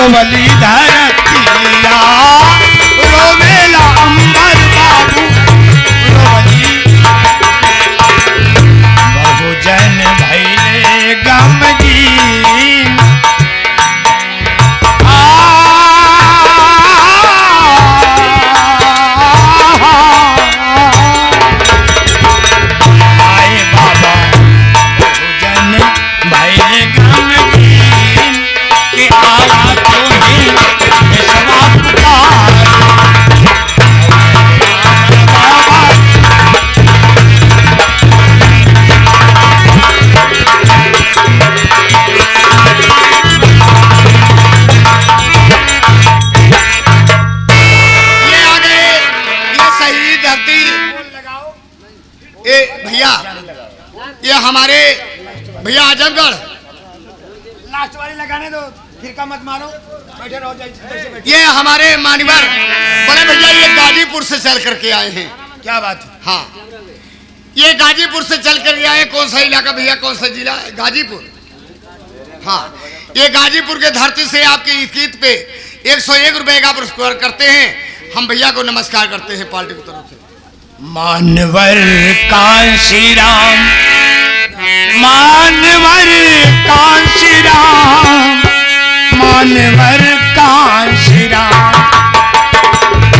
रोवली धरतिया रोवेला अंबर बाबू रोवली बहुजन भैले गमगीन आए बाबा बहुजन भैले गमगीन के आवा तो ही विश्वा पुकार बाबा भैया ये हमारे भैया आजमगढ़ लास्ट वाली लगाने दो फिर का मत मारो बैठे रहो जाइए ये हमारे मानवर बड़े भैया ये गाजीपुर से चल करके आए हैं। क्या बात है हाँ ये गाजीपुर से चल करके आए। कौन सा इलाका भैया कौन सा जिला गाजीपुर। हाँ ये गाजीपुर के धरती से आपकी ईद पे 101 रुपए का पुरस्कार करते हैं। हम भैया को नमस्कार करते हैं पार्टी की तरफ से। मानवर कांशी राम मानवर कांशी राम मानवर कांशी राम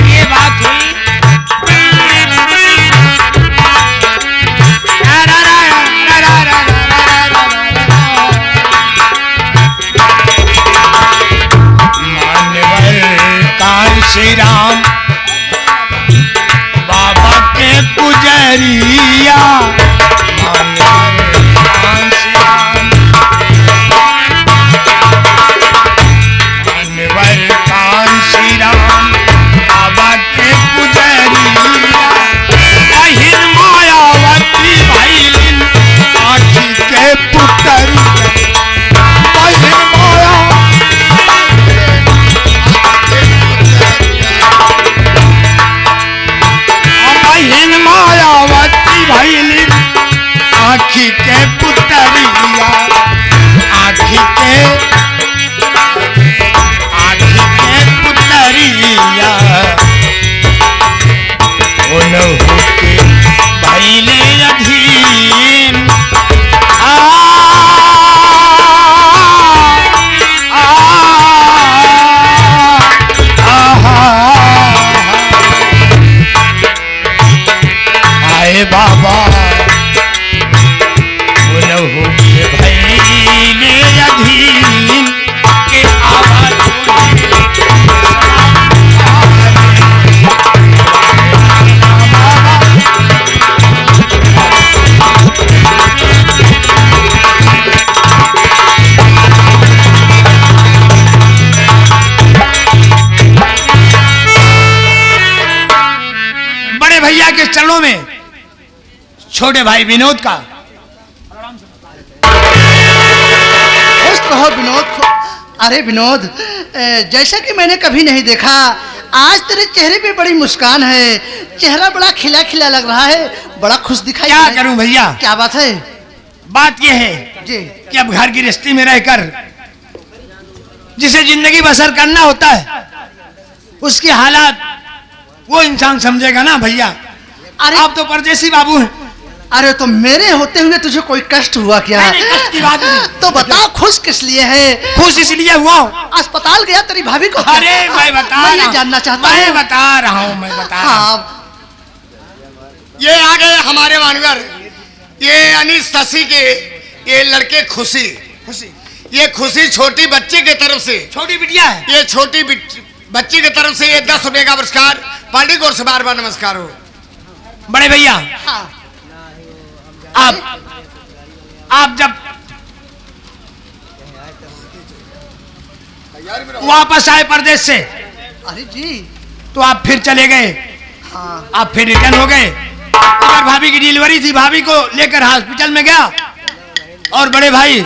ये बात हुई मानवर कांशी राम बाबा के पुजरिया मानवर कांशी राम मानवर कांशी राम बाबा के पुजरिया अहिर मायावती भैलिन आँखी के पुतरी अहिर माया अहिन मायावती भैली आँखी के पुतरिया आँखी के पुतरिया उनहु के भैले अधीन आए बाबा उनहु के भैले अधीन के आवाज बड़े भैया के चरणों में छोटे भाई विनोद का हो विनोद। अरे विनोद जैसा कि मैंने कभी नहीं देखा आज तेरे चेहरे पे बड़ी मुस्कान है। चेहरा बड़ा खिला खिला लग रहा है। बड़ा खुश दिखाई क्या करूं भैया। क्या बात है। बात यह है जी कि अब घर गृहस्थी में रहकर जिसे जिंदगी बसर करना होता है उसकी हालात वो इंसान समझेगा ना भैया। अरे आप तो परदेसी बाबू हैं। अरे तो मेरे होते हुए तुझे कोई कष्ट हुआ क्या। नहीं, कष्ट की बात नहीं। तो बताओ खुश किस लिए है। खुश इसलिए हुआ हूं। अस्पताल गया तेरी भाभी को। अरे मैं बता मैं रहा ये जानना चाहता हूं। मैं बता रहा हूं मैं बता रहा हूं। हाँ ये आ गए हमारे मानवर ये यानी शशि के ये लड़के खुशी खुशी ये खुशी छोटी बच्ची की तरफ से छोटी बिटिया है। ये छोटी बच्ची की तरफ से ये 10 रुपए का पुरस्कार पार्टी को से बार बार नमस्कार हो। बड़े भैया हाँ आप जब वापस आए परदेश से अरे जी तो आप फिर चले गए। हाँ आप फिर रिटर्न हो गए। उधर भाभी की डिलीवरी थी भाभी को लेकर हॉस्पिटल में गया और बड़े भाई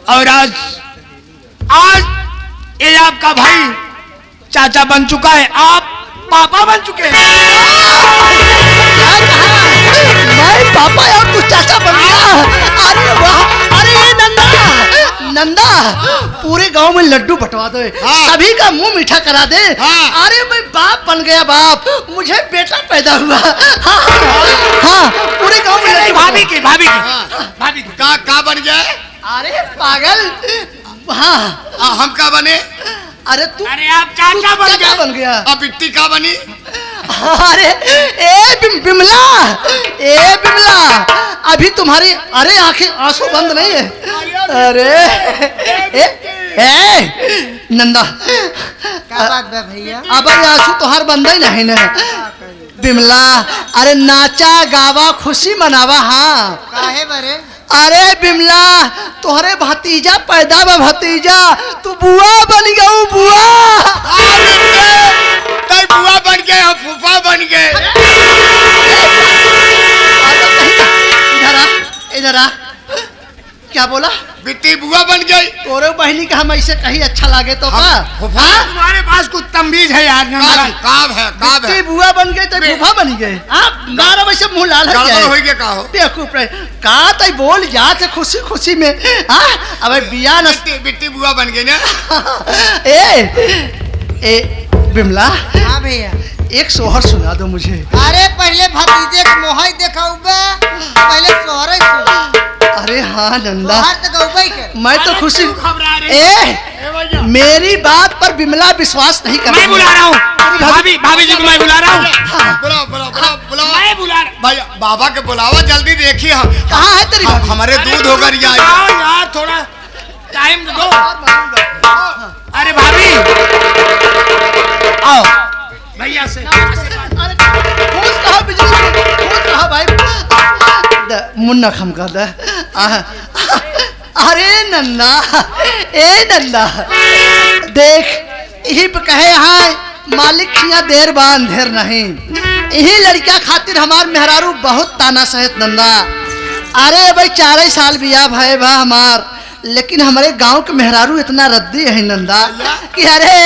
और आज ये आपका भाई चाचा बन चुका है। आप पापा बन चुके हैं। मैं पापा और तू चाचा बन गया। अरे वाह। अरे नंदा नंदा पूरे गांव में लड्डू बंटवा दे, हाँ। सभी का मुंह मीठा करा दे। हाँ। अरे मैं बाप बन गया, बाप, मुझे बेटा पैदा हुआ। हाँ, हाँ, पूरे गांव में लड्डू भाभी की हाँ। भाभी की का बन गया? अरे पागल, हाँ, हम का बने? अरे तू, अरे आप चाचा तू बन चाचा गए। बन गया। अब बिट्टी का बनी? अरे बिमला, बिमला, अभी तुम्हारी, अरे आंखें आंसू बंद नहीं है। अरे नंदा, क्या बात है भैया? अब ये आंसू तोहार बंद ही नहीं ना बिमला। अरे नाचा गावा खुशी मनावा। हाँ, काहे बरे? अरे बिमला, तोहरे भतीजा पैदा बा, भतीजा, तू बुआ बन गऊ, बुआ। तय बुआ बन गए, हम फूफा बन गए। इधर आ, इधर आ। क्या बोला? बिट्टी बुआ बन गई। तोरे बहनी का हम ऐसे कहीं अच्छा लागे तो का? फूफा तुम्हारे पास कुछ तमीज है यार। काब है बिट्टी बुआ बन गए तो फूफा बन गए। आप गारा वैसे मुंह लाल गड़बड़ है। हो गया का हो? बेवकूफ रे, का तई बोल जात खुशी खुशी में। हाँ, अबे बिया न बिट्टी बुआ बन गई ना। ए बिमला, हाँ भैया। एक सोहर सुना दो मुझे। अरे पहले भतीजे के मोहाई देखा पहले सोहर ही सुन। अरे हाँ नंदा, सोहर तो गौबा ही कर। मैं तो खुशी। घबरा ए मेरी बात पर बिमला विश्वास नहीं कर। मैं बुला रहा हूँ भाभी जी को, मैं बुला रहा हूँ। बुलाओ बुलाओ बुलाओ बुलाओ। मैं बुला रहा भाई बाबा के बुलावा जल्दी, देखिए हम कहाँ है तेरी भाभी? हमारे दूध होकर यार। आओ यार, थोड़ा टाइम दो। अरे भाभी आओ भैया से। अरे खुश रहो बिजली, खुश रहो भाई। मुन्ना खमका दे। अरे नन्ना, नन्ना, देख, यही पे कहे हाँ मालिक खिया देर बा अंधेर नहीं। यही लड़का खातिर हमार मेहरारू बहुत ताना सहित नंदा। अरे भाई 4 साल बिया भाई बा हमार, लेकिन हमारे गांव के मेहरारू इतना रद्दी है नंदा कि अरे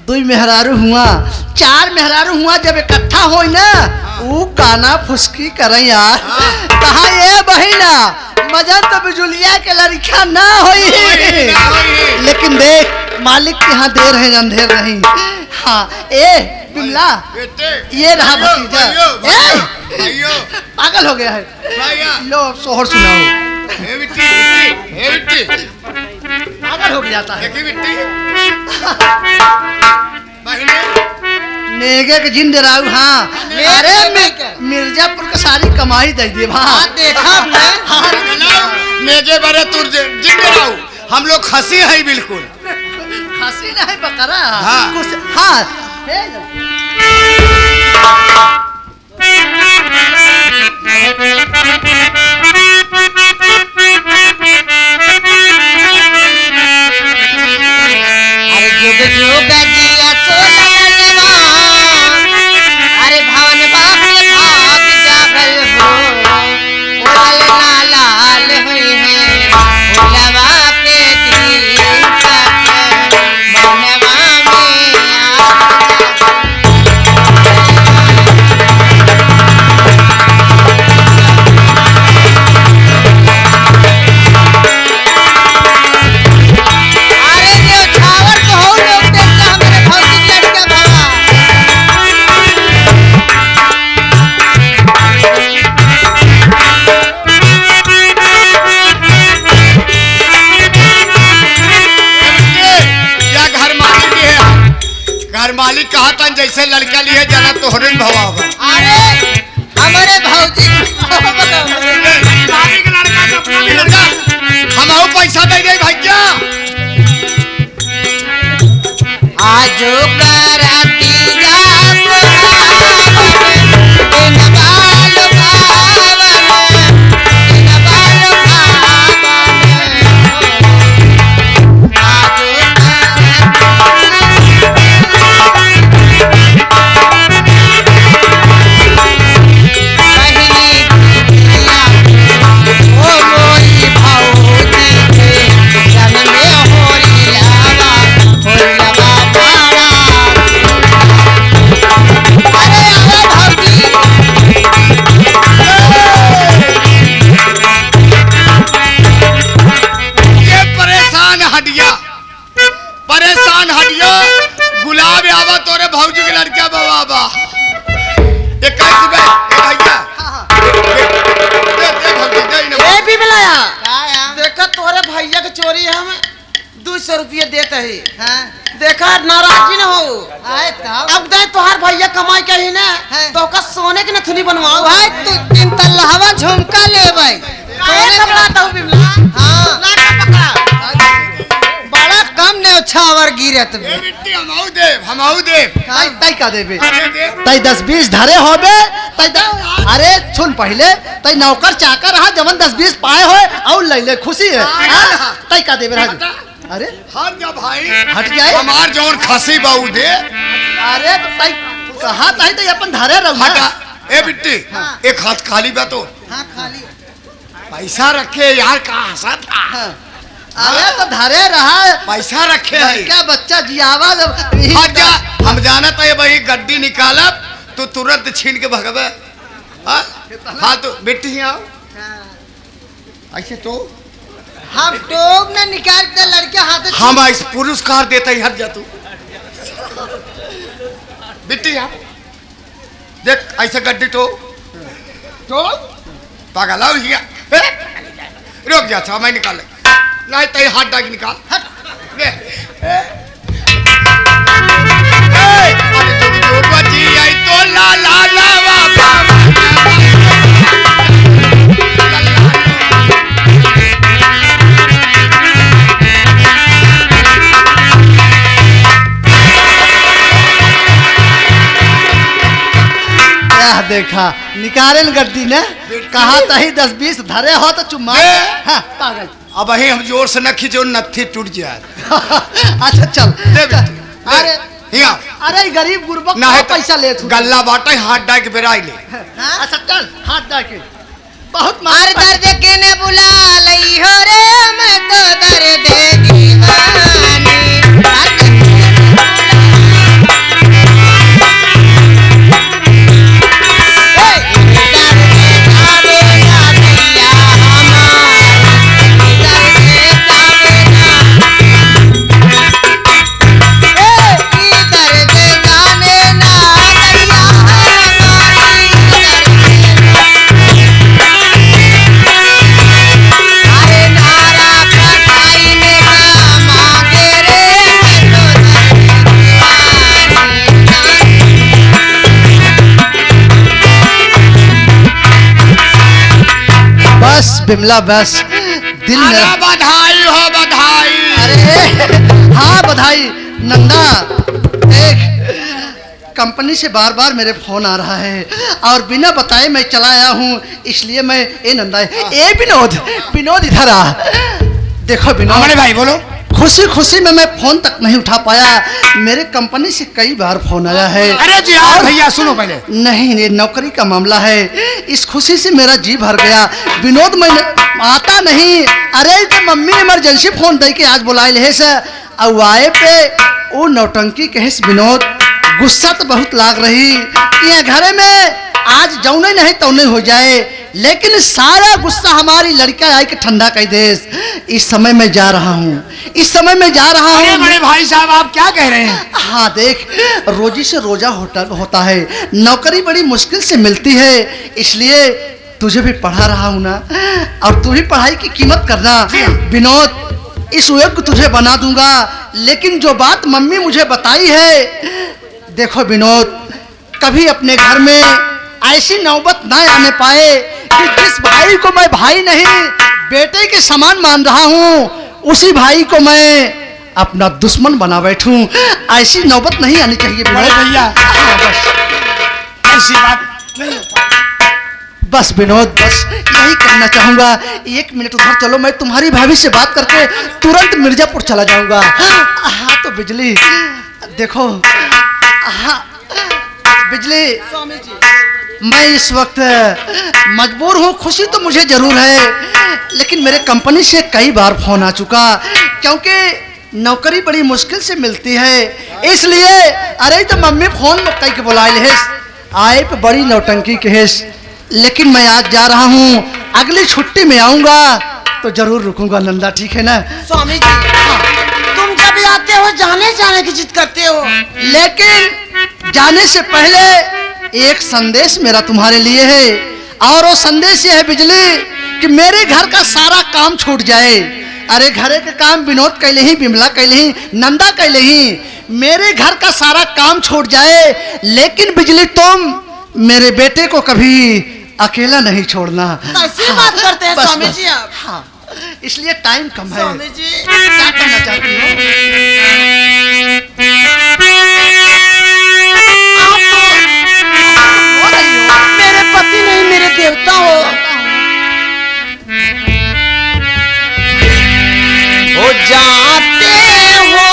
2 मेहरारू हुआ, 4 मेहरारू हुआ, जब इकट्ठा हो ना वो काना फुसकी करे यार। कहा ये बहिना मजा तो बिजुलिया के लड़का ना होई, लेकिन देख मालिक के यहाँ देर है अंधेर नहीं। हाँ, बिमला, ये रहा भतीजा। पागल हो गया है। लो अब सोहर सुनाओ। पागल हो गया था। नेगे के जिंद राऊ। हाँ, अरे मिर्जापुर का सारी कमाई दे दे। हाँ देखा नेगे बरे तुर जिंदे रहू, हम लोग खसी है बिल्कुल। खसी नहीं बकरा। हाँ। हाँ, अरे जुग जुग जिया सोलवा, अरे भवन बाप भाग जागल हो, उड़ल ना लाल हुई है भोलवा के दीपक मनवा में अरे जो छावर तो हो लोग देखता हमारे भौतिक लड़का बाबा। या घर मालिक है, घर मालिक कहा था जैसे लड़का लिए जाना तो हरिन भवा होगा। अरे हमारे भौजी भाभी का लड़का तो अपना भी लड़का। हम पैसा दे दे भैया। आजो करती जा सुहावन, दिन बाल भावन, दिन बाल भावन, आजो बहिनी चोरी हम 200 रुपये देते ही हाँ देखा नाराजी न हो आए तब अब दे तोहार भैया कमाई के ही ना तो का सोने के नथुनी बनवाओ भाई तू 3 तल्लावा झुमका ले भाई सोने का तो बिमला हां लाके पकड़ा बड़ा कम ने छावर गिरत ए बिट्टी हमाऊ दे तई का देबे तई 10-20 धरे होबे अरे सुन पहले तई नौकर चाकर रहा जवन 10-20 पाए होए और ले ले खुशी है तई का देबे राजू अरे हट जा भाई हट जाए हमार जवन खसी बाऊ दे अरे तई कहा तई तई अपन धरे रह हटा ए बिट्टी एक हाथ खाली बा तो हां खाली पैसा रखे यार कहाँ सा था अरे तो धरे रहा पैसा रखे है क्या बच्चा जियावा हट जा हम जाना तो ये भाई गड्डी निकालब तो तुरंत छीन के भगवे हाँ तो बेटी आओ ऐसे तो हम टोक ने निकाल के लड़के हाथ हम इस पुरस्कार देते ही हट जा तू बेटी आओ देख ऐसे गड्डी तो पागल आओ हिया रुक जा था मैं निकाल नहीं तो हाथ डाक निकाल अरे जो बची आई तो ला ला ला देखा निकारे गड्डी ने कहा तही 10-20 धरे हो तो चुम्मा हाँ, पागल अब ही हम जोर से न खींचो नत्थी टूट जाए अच्छा चल अरे हिया अरे गरीब गुरबक ना है पैसा ले तू गल्ला बाटे हाथ डाक बेराई ले अच्छा चल हाथ डाके बहुत मार दर्द के ने बुला लई हो रे मैं तो दर्द दीवानी बिमला बस दिल में बधाई हो बधाई अरे हाँ बधाई नंदा देख कंपनी से बार बार मेरे फोन आ रहा है और बिना बताए मैं चला आया हूँ इसलिए मैं ए नंदा ए विनोद इधर आ देखो विनोद भाई बोलो खुशी खुशी में मैं फोन तक नहीं उठा पाया मेरे कंपनी से कई बार फोन आया है अरे जी हाँ भैया सुनो पहले नहीं ये नौकरी का मामला है इस खुशी से मेरा जी भर गया विनोद मैं आता नहीं अरे तो मम्मी इमरजेंसी फोन दे के आज बुलाए ले से आए पे वो नौटंकी कहे विनोद गुस्सा तो बहुत लाग रही ये घरे में आज जौने नहीं तौने हो जाए लेकिन सारा गुस्सा हमारी लड़का आए के ठंडा कर दे इस समय मैं जा रहा हूँ बड़े भाई साहब आप क्या कह रहे हैं हाँ देख रोजी से रोजा होता है नौकरी बड़ी मुश्किल से मिलती है इसलिए तुझे भी पढ़ा रहा हूँ ना और तू भी पढ़ाई की कीमत करना विनोद इस योग्य तुझे बना दूंगा लेकिन जो बात मम्मी मुझे बताई है देखो विनोद कभी अपने घर में ऐसी नौबत ना आने पाए कि जिस भाई को मैं भाई नहीं बेटे के समान मान रहा हूँ उसी भाई को मैं अपना दुश्मन बना बैठूं ऐसी नौबत नहीं आनी चाहिए भैया बस ऐसी बात नहीं बस विनोद बस यही कहना चाहूंगा 1 मिनट उधर चलो मैं तुम्हारी भाभी से बात करके तुरंत मिर्जापुर चला जाऊंगा हाँ तो बिजली देखो हाँ बिजली स्वामी जी मैं इस वक्त मजबूर हूँ खुशी तो मुझे जरूर है लेकिन मेरे कंपनी से कई बार फोन आ चुका क्योंकि नौकरी बड़ी मुश्किल से मिलती है इसलिए अरे तो मम्मी फोन कई के बुलाए ले आए पे बड़ी नौटंकी के लेकिन मैं आज जा रहा हूँ अगली छुट्टी में आऊँगा तो जरूर रुकूंगा नंदा ठीक है ना स्वामी जी तुम जब आते हो जाने की जिद करते हो लेकिन जाने से पहले एक संदेश मेरा तुम्हारे लिए है और वो संदेश ये है बिजली कि मेरे घर का सारा काम छूट जाए अरे घरे के काम विनोद कैले ही, बिमला कैले ही, नंदा कैले ही, मेरे घर का सारा काम छूट जाए, लेकिन बिजली तुम मेरे बेटे को कभी अकेला नहीं छोड़ना। ऐसी बात करते हैं बस, स्वामी बस। जी आप। हाँ, इसलिए टाइम कम है। स्वामी जी क्या करना चाहती हो? आप तो हो रही हो। मेरे पति नहीं, मेरे देवता हो। हो जाते हो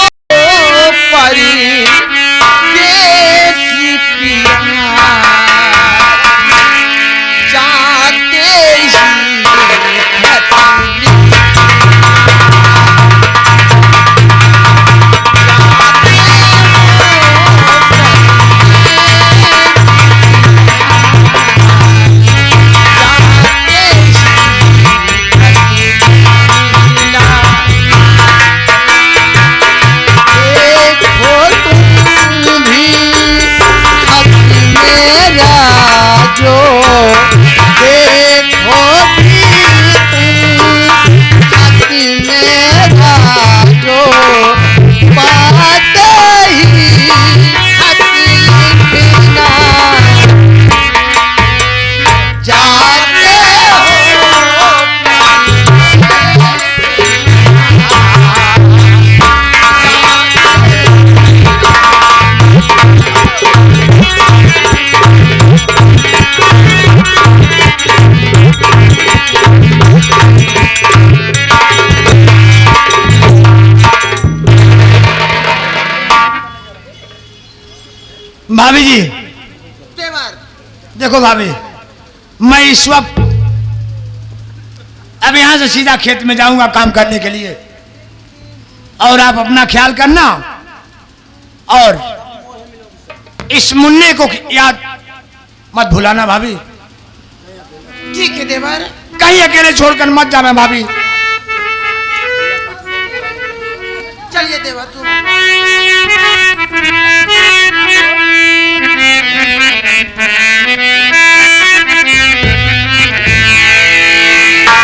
परी देसी पिया, जाते ही खतरी। भाभी जी देवर देखो भाभी, मैं इस वक्त अब यहां से सीधा खेत में जाऊंगा काम करने के लिए, और आप अपना ख्याल करना और इस मुन्ने को याद मत भुलाना भाभी। ठीक है देवर। कहीं अकेले छोड़कर मत जाना भाभी। चलिए देवर तू।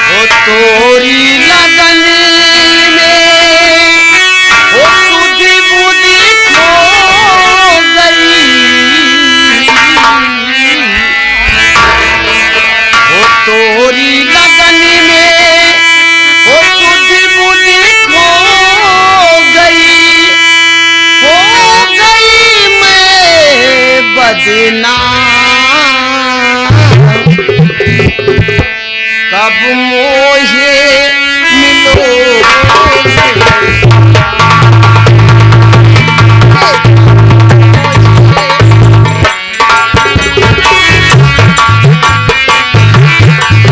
ओ तोरी लगन में ओ सुधी बुद्धि खो गई, ओ तोरी लगन में ओ सुधी बुद्धि खो गई, हो गई मैं बदनाम, कब मोहे मिलो।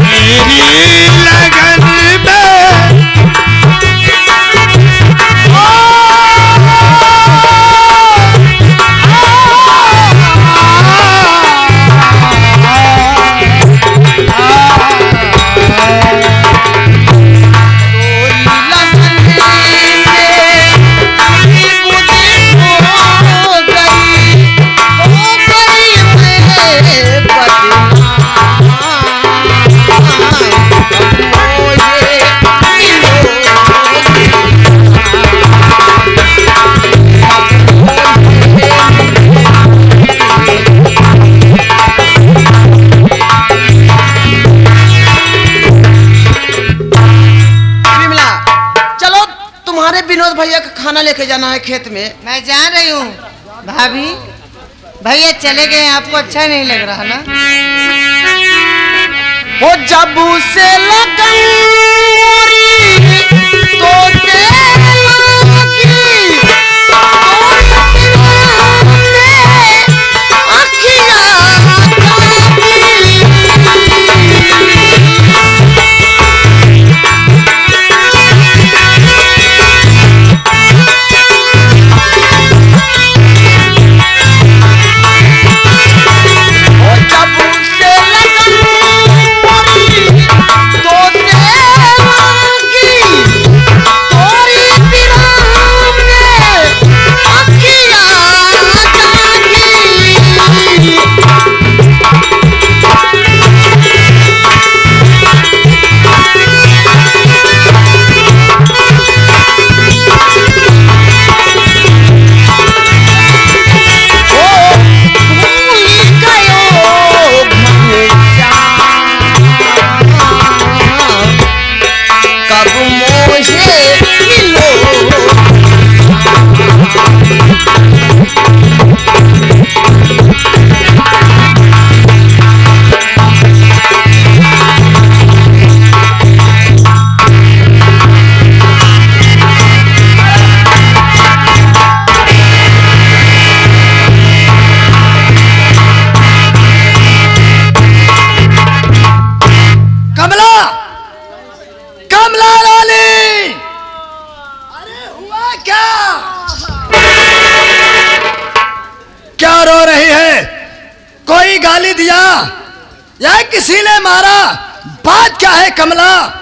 मेरी लगन विनोद भैया का खाना लेके जाना है खेत में। मैं जान रही हूँ भाभी, भैया चले गए, आपको अच्छा नहीं लग रहा ना? वो जब से लगन तो से लगी, तो से गाली दिया या किसी ने मारा? बात क्या है कमला?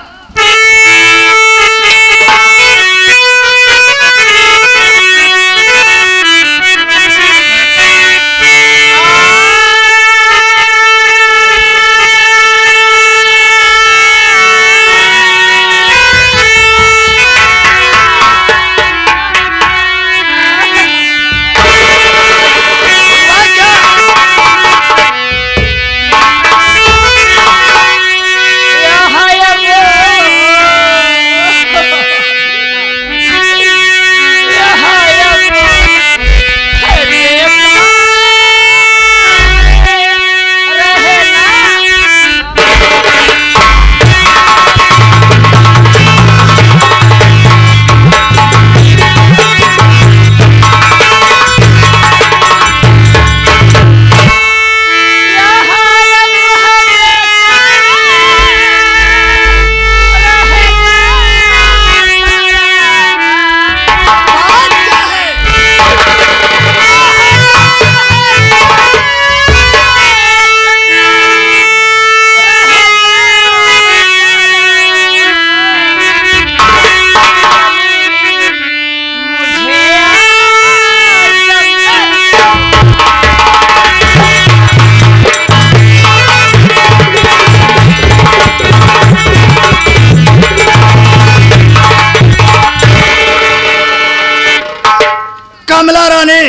कमला रानी,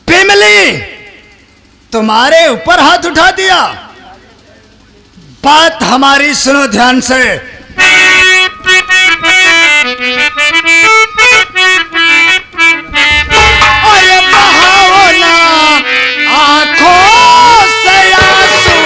बिमली तुम्हारे ऊपर हाथ उठा दिया। बात हमारी सुनो ध्यान से। अरे बहाओ ना आंखों से आंसू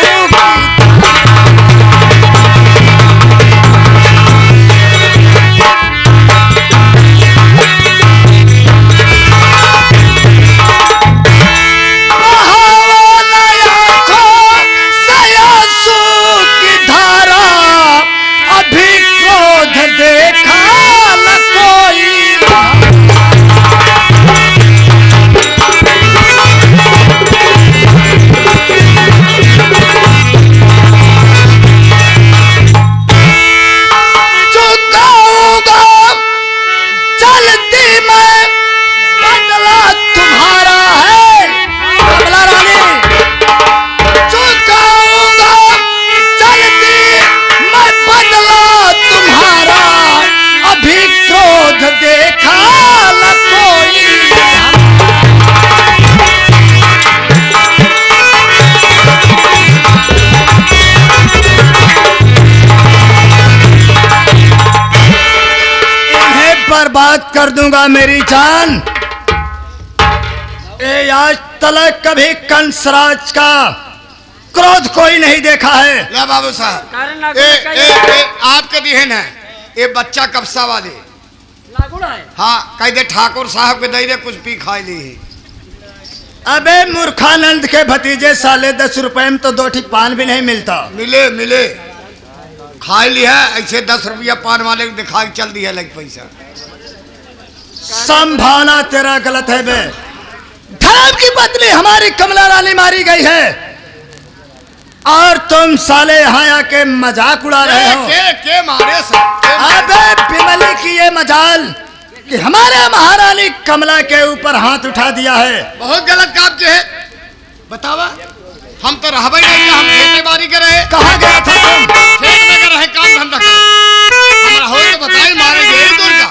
बात कर दूंगा मेरी जान। ए आज तलक कभी कंसराज का क्रोध कोई नहीं देखा है। ले बाबू साहब, आपके दिहन है ये बच्चा कब्सा वाले हाँ कह दे ठाकुर साहब के दे दे कुछ पी खा ली। अबे मूर्खानंद के भतीजे साले 10 रुपए में तो 2 ठी पान भी नहीं मिलता। मिले मिले खा ली है ऐसे 10 रुपया पान वाले को दिखा के चल दिया लग पैसा। संभावना तेरा गलत है बे। धर्म की पत्नी हमारी कमला रानी मारी गई है और तुम साले यहाँ आके मजाक उड़ा रहे हो। के मारे अबे बिमली की ये मजाल कि हमारे महारानी कमला के ऊपर हाथ उठा दिया है। बहुत गलत काम किए है। बतावा हम तो रहबे नहीं, हम खेती बाड़ी कर रहे। कहाँ गया था तुम? खेत में कर रहे काम धंधा कर। हमारा हो तो बताई मारे गए दुर्गा।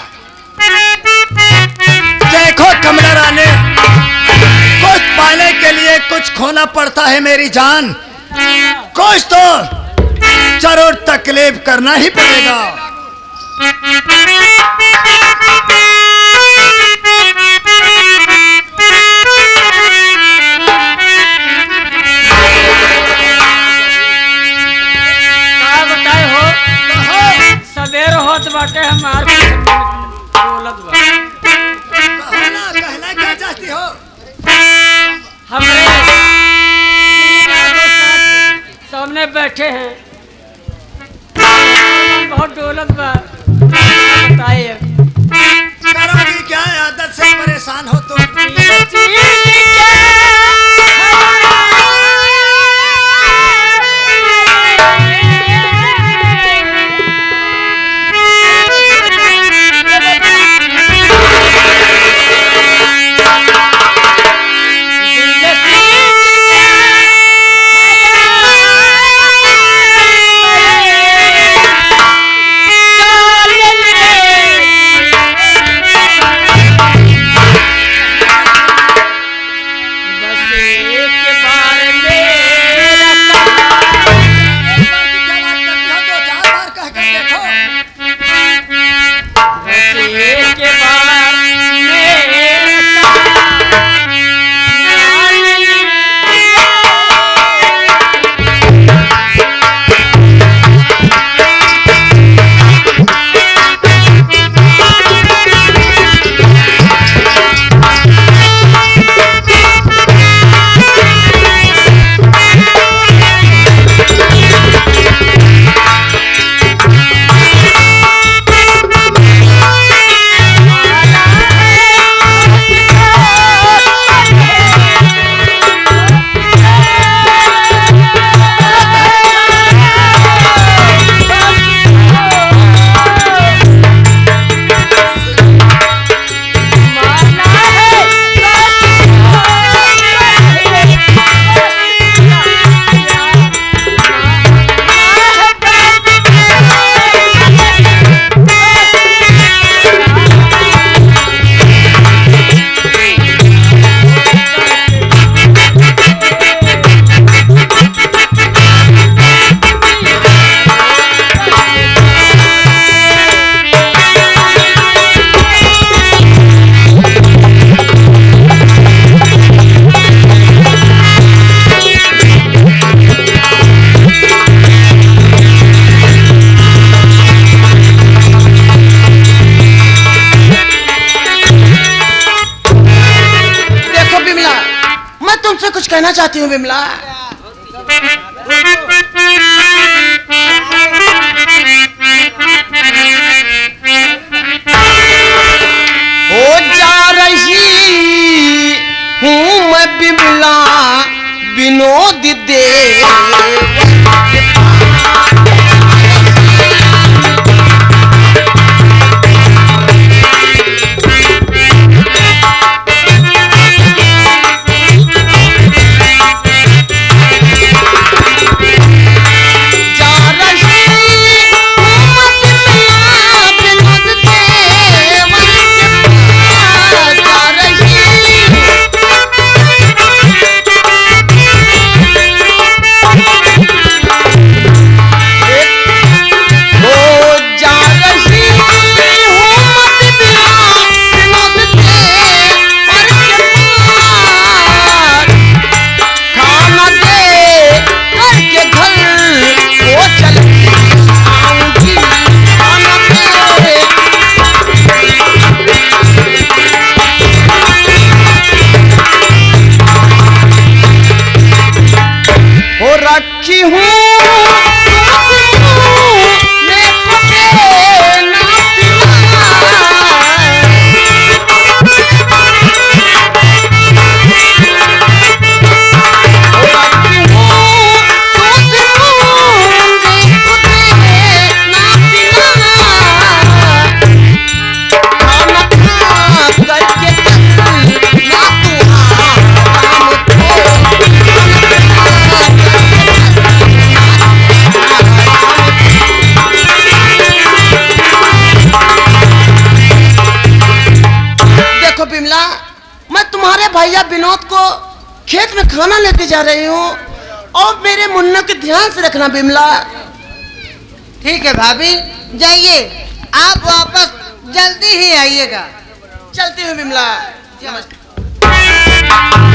देखो कमला रानी, कुछ पाने के लिए कुछ खोना पड़ता है मेरी जान। कुछ तो जरूर तकलीफ करना ही पड़ेगा। बताए हो सवेर होत बाटे हमार बोलत बा। कहना क्या चाहती हो? हमरे सामने बैठे हैं, बहुत दौलत बा। बताइए करोगी क्या? आदत से परेशान हो तुम। चाहती हूँ बिमला। हो जा रही हूँ मैं बिमला विनोद देव। रखी हूँ बिमला, मैं तुम्हारे भैया विनोद को खेत में खाना लेके जा रही हूँ और मेरे मुन्ना के ध्यान से रखना बिमला। ठीक है भाभी, जाइए, आप वापस जल्दी ही आइएगा। चलती हूँ बिमला। नमस्ते।